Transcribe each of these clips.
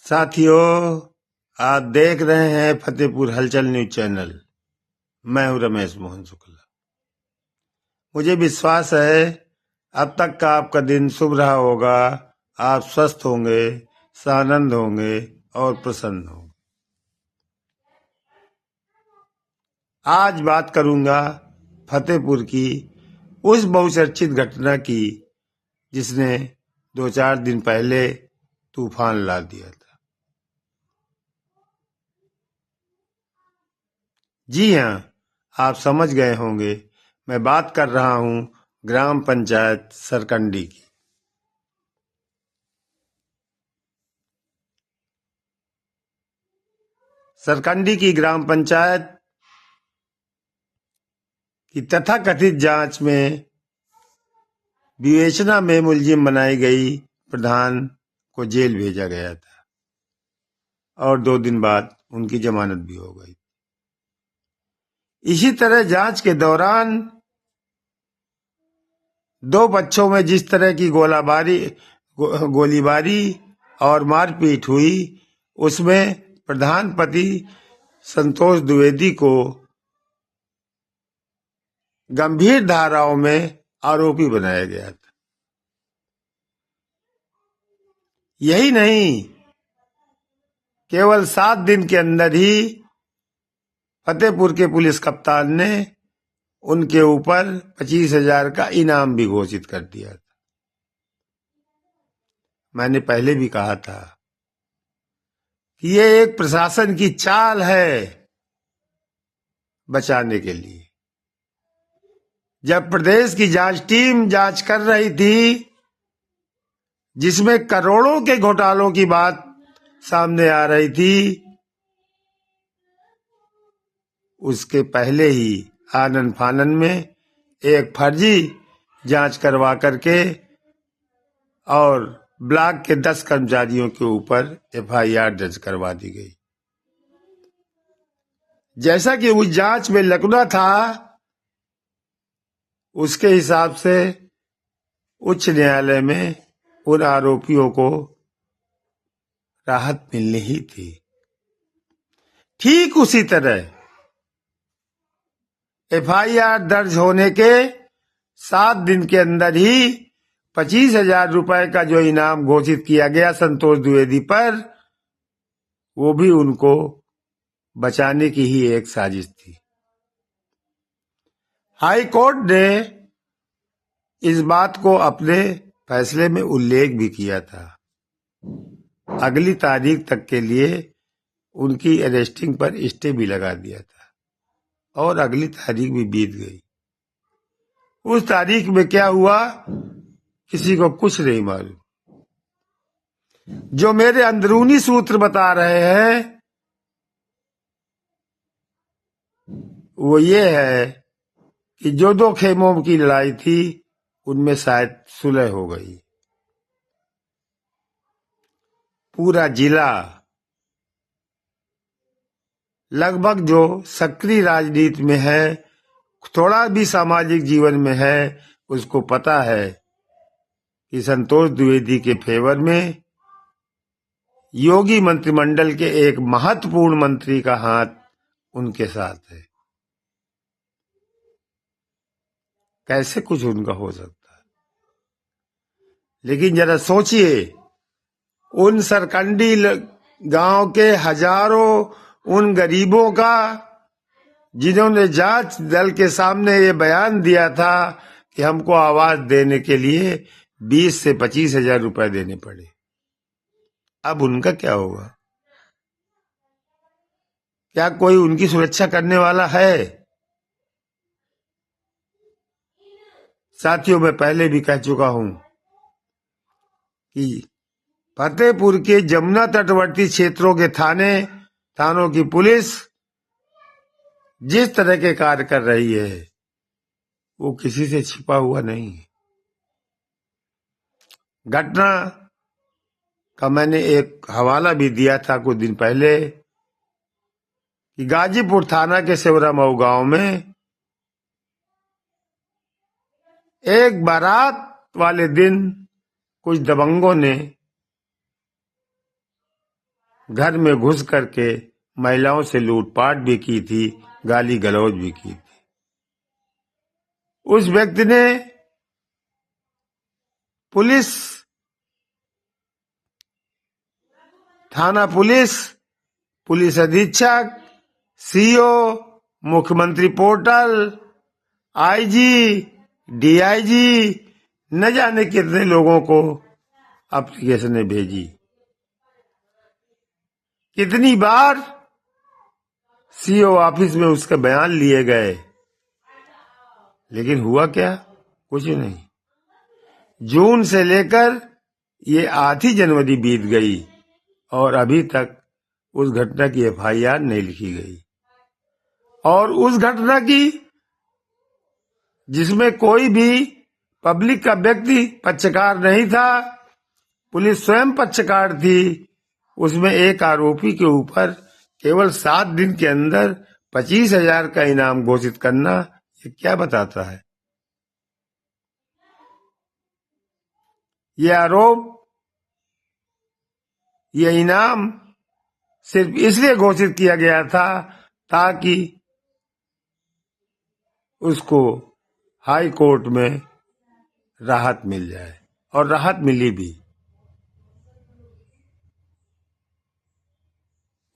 साथियों, आप देख रहे हैं फतेहपुर हलचल न्यूज चैनल। मैं हूं रमेश मोहन शुक्ला। मुझे विश्वास है अब तक का आपका दिन शुभ रहा होगा। आप स्वस्थ होंगे, सानंद होंगे और प्रसन्न होंगे। आज बात करूंगा फतेहपुर की उस बहुचर्चित घटना की जिसने 2-4 दिन पहले तूफान ला दिया था। जी हां, आप समझ गए होंगे, मैं बात कर रहा हूं ग्राम पंचायत सरकंडी की। सरकंडी की ग्राम पंचायत की तथाकथित जांच में विवेचना में मुलजिम बनाई गई प्रधान को जेल भेजा गया था और 2 दिन बाद उनकी जमानत भी हो गई। इसी तरह जांच के दौरान 2 बच्चों में जिस तरह की गोलीबारी और मारपीट हुई, उसमें प्रधान पति संतोष द्विवेदी को गंभीर धाराओं में आरोपी बनाया गया था। यही नहीं, केवल 7 दिन के अंदर ही फतेहपुर के पुलिस कप्तान ने उनके ऊपर 25,000 का इनाम भी घोषित कर दिया था। मैंने पहले भी कहा था कि ये एक प्रशासन की चाल है बचाने के लिए। जब प्रदेश की जांच टीम जांच कर रही थी, जिसमें करोड़ों के घोटालों की बात सामने आ रही थी, उसके पहले ही आनन फानन में एक फर्जी जांच करवा करके और ब्लॉक के 10 कर्मचारियों के ऊपर एफआईआर दर्ज करवा दी गई। जैसा कि उस जांच में लगना था, उसके हिसाब से उच्च न्यायालय में उन आरोपियों को राहत मिलनी ही थी। ठीक उसी तरह एफआईआर दर्ज होने के 7 दिन के अंदर ही 25,000 रुपए का जो इनाम घोषित किया गया संतोष द्विवेदी पर, वो भी उनको बचाने की ही एक साजिश थी। हाई कोर्ट ने इस बात को अपने फैसले में उल्लेख भी किया था। अगली तारीख तक के लिए उनकी अरेस्टिंग पर स्टे भी लगा दिया था और अगली तारीख भी बीत गई। उस तारीख में क्या हुआ, किसी को कुछ नहीं मालूम। जो मेरे अंदरूनी सूत्र बता रहे हैं वो ये है कि जो 2 खेमों की लड़ाई थी, उनमें शायद सुलह हो गई। पूरा जिला लगभग जो सक्रिय राजनीति में है, थोड़ा भी सामाजिक जीवन में है, उसको पता है कि संतोष द्विवेदी के फेवर में योगी मंत्रिमंडल के एक महत्वपूर्ण मंत्री का हाथ उनके साथ है। कैसे कुछ उनका हो सकता है? लेकिन जरा सोचिए, उन सरकंडी गांव के हजारों उन गरीबों का, जिन्होंने जांच दल के सामने ये बयान दिया था कि हमको आवाज देने के लिए 20 से 25,000 रुपए देने पड़े, अब उनका क्या होगा? क्या कोई उनकी सुरक्षा करने वाला है? साथियों, मैं पहले भी कह चुका हूं कि फतेहपुर के जमुना तटवर्ती क्षेत्रों के थानों की पुलिस जिस तरह के कार्य कर रही है, वो किसी से छिपा हुआ नहीं है। घटना का मैंने एक हवाला भी दिया था कुछ दिन पहले कि गाजीपुर थाना के सेवरामऊ गांव में एक बारात वाले दिन कुछ दबंगों ने घर में घुस करके महिलाओं से लूटपाट भी की थी, गाली गलौज भी की थी। उस व्यक्ति ने पुलिस, थाना पुलिस, पुलिस अधीक्षक, सीओ, मुख्यमंत्री पोर्टल, आईजी, डीआईजी, न जाने कितने लोगों को एप्लीकेशनें भेजी। कितनी बार सीओ ऑफिस में उसके बयान लिए गए, लेकिन हुआ क्या? कुछ नहीं। जून से लेकर ये आधी जनवरी बीत गई और अभी तक उस घटना की एफआईआर नहीं लिखी गई। और उस घटना की जिसमें कोई भी पब्लिक का व्यक्ति पक्षकार नहीं था, पुलिस स्वयं पक्षकार थी, उसमें एक आरोपी के ऊपर केवल 7 दिन के अंदर 25,000 का इनाम घोषित करना, ये क्या बताता है? ये आरोप, ये इनाम सिर्फ इसलिए घोषित किया गया था ताकि उसको हाई कोर्ट में राहत मिल जाए, और राहत मिली भी।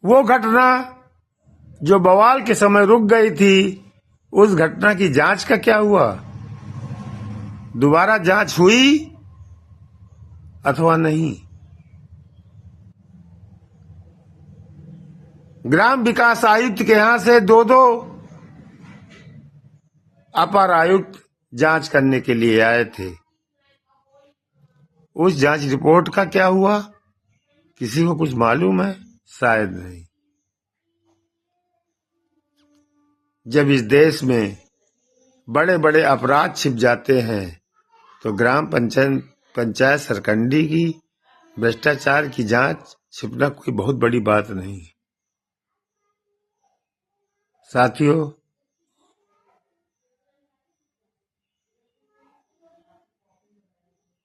वो घटना जो बवाल के समय रुक गई थी, उस घटना की जांच का क्या हुआ? दोबारा जांच हुई अथवा नहीं? ग्राम विकास आयुक्त के यहां से 2 अपर आयुक्त जांच करने के लिए आए थे। उस जांच रिपोर्ट का क्या हुआ? किसी को कुछ मालूम है? शायद नहीं। जब इस देश में बड़े बड़े अपराध छिप जाते हैं तो ग्राम पंचायत सरकंडी की भ्रष्टाचार की जांच छिपना कोई बहुत बड़ी बात नहीं। साथियों,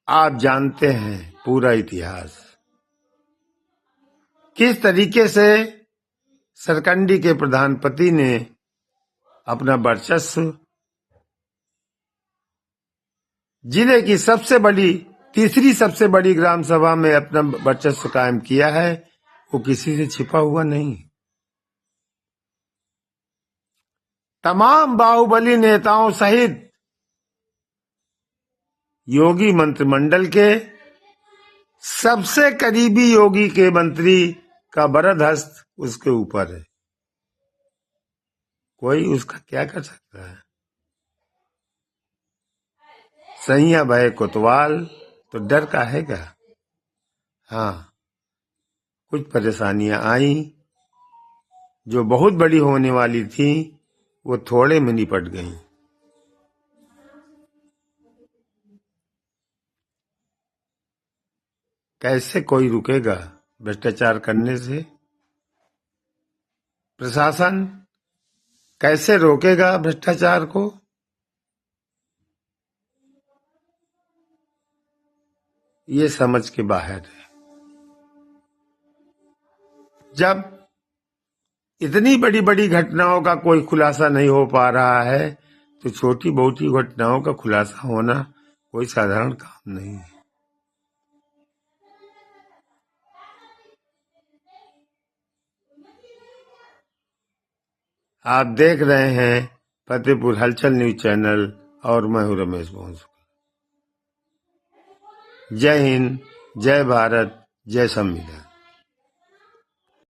आप जानते हैं पूरा इतिहास, किस तरीके से सरकंडी के प्रधानपति ने अपना वर्चस्व जिले की तीसरी सबसे बड़ी ग्राम सभा में अपना वर्चस्व कायम किया है। वो किसी से छिपा हुआ नहीं। तमाम बाहुबली नेताओं सहित योगी मंत्रिमंडल के सबसे करीबी योगी के मंत्री का वरद हस्त उसके ऊपर है। कोई उसका क्या कर सकता है? सैया भय कोतवाल, तो डर का है क्या? हाँ, कुछ परेशानियां आई जो बहुत बड़ी होने वाली थी, वो थोड़े में निपट गई। कैसे कोई रुकेगा भ्रष्टाचार करने से? प्रशासन कैसे रोकेगा भ्रष्टाचार को? ये समझ के बाहर है। जब इतनी बड़ी बड़ी घटनाओं का कोई खुलासा नहीं हो पा रहा है, तो छोटी मोटी घटनाओं का खुलासा होना कोई साधारण काम नहीं है। आप देख रहे हैं फतेहपुर हलचल न्यूज चैनल और मैं हूं रमेश बोंस। जय हिंद, जय भारत, जय संविधान।